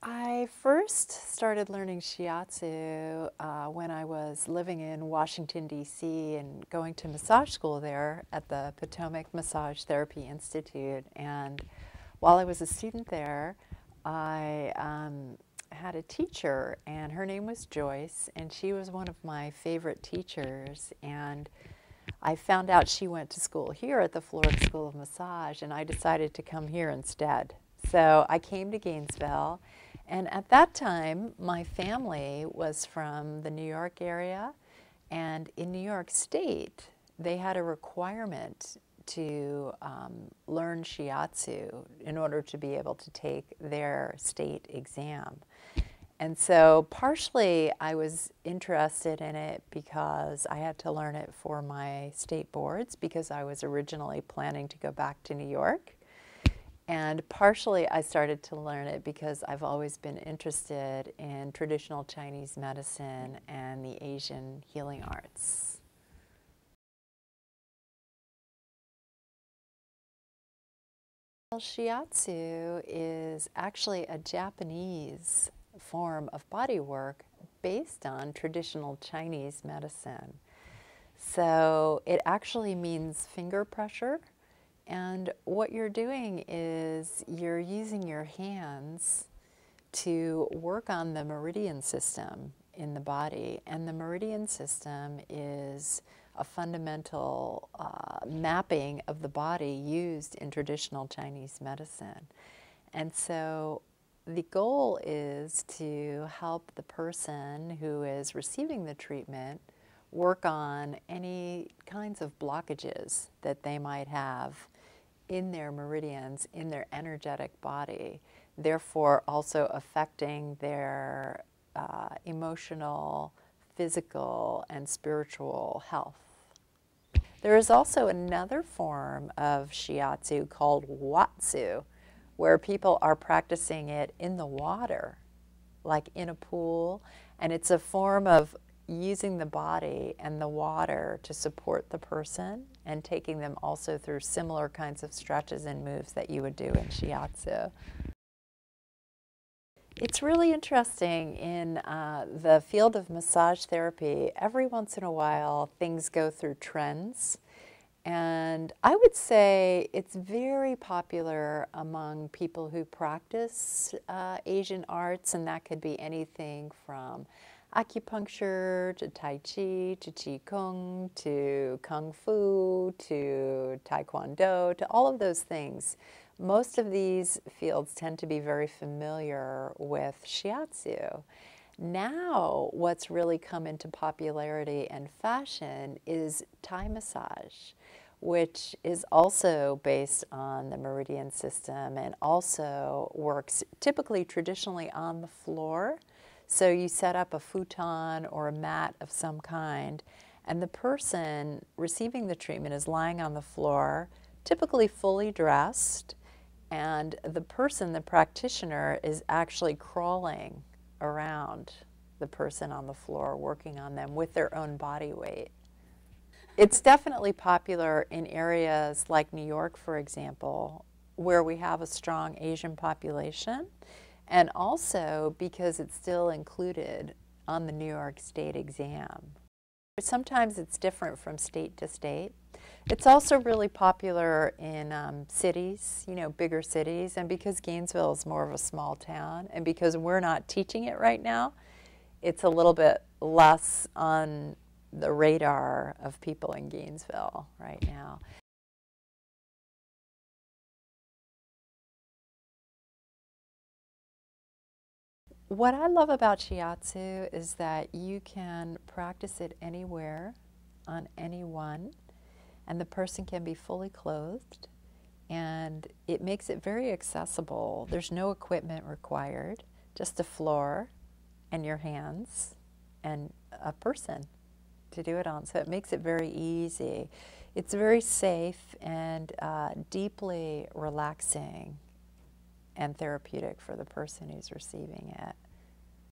I first started learning Shiatsu when I was living in Washington, D.C. and going to massage school there at the Potomac Massage Therapy Institute. And while I was a student there, I had a teacher, and her name was Joyce, and she was one of my favorite teachers. And I found out she went to school here at the Florida School of Massage, and I decided to come here instead. So I came to Gainesville, and at that time, my family was from the New York area, and in New York State, they had a requirement to learn Shiatsu in order to be able to take their state exam. And so partially I was interested in it because I had to learn it for my state boards because I was originally planning to go back to New York. And partially I started to learn it because I've always been interested in traditional Chinese medicine and the Asian healing arts. Well, Shiatsu is actually a Japanese form of body work based on traditional Chinese medicine. So it actually means finger pressure. And what you're doing is you're using your hands to work on the meridian system in the body. And the meridian system is a fundamental mapping of the body used in traditional Chinese medicine. And so the goal is to help the person who is receiving the treatment work on any kinds of blockages that they might have in their meridians, in their energetic body, therefore also affecting their emotional, physical, and spiritual health. There is also another form of Shiatsu called Watsu, where people are practicing it in the water, like in a pool, and it's a form of using the body and the water to support the person and taking them also through similar kinds of stretches and moves that you would do in Shiatsu. It's really interesting in the field of massage therapy. Every once in a while, things go through trends. And I would say it's very popular among people who practice Asian arts, and that could be anything from acupuncture to Tai Chi to Qigong to Kung Fu to Taekwondo to all of those things. Most of these fields tend to be very familiar with Shiatsu. Now, what's really come into popularity and fashion is Thai massage, which is also based on the meridian system and also works typically traditionally on the floor. So you set up a futon or a mat of some kind, and the person receiving the treatment is lying on the floor, typically fully dressed, and the person, the practitioner, is actually crawling around the person on the floor, working on them with their own body weight. It's definitely popular in areas like New York, for example, where we have a strong Asian population, and also because it's still included on the New York State exam. Sometimes it's different from state to state. It's also really popular in cities, you know, bigger cities, and because Gainesville is more of a small town, and because we're not teaching it right now, it's a little bit less on the radar of people in Gainesville right now. What I love about Shiatsu is that you can practice it anywhere, on anyone, and the person can be fully clothed, and it makes it very accessible. There's no equipment required, just a floor and your hands and a person to do it on. So it makes it very easy. It's very safe and deeply relaxing and therapeutic for the person who's receiving it.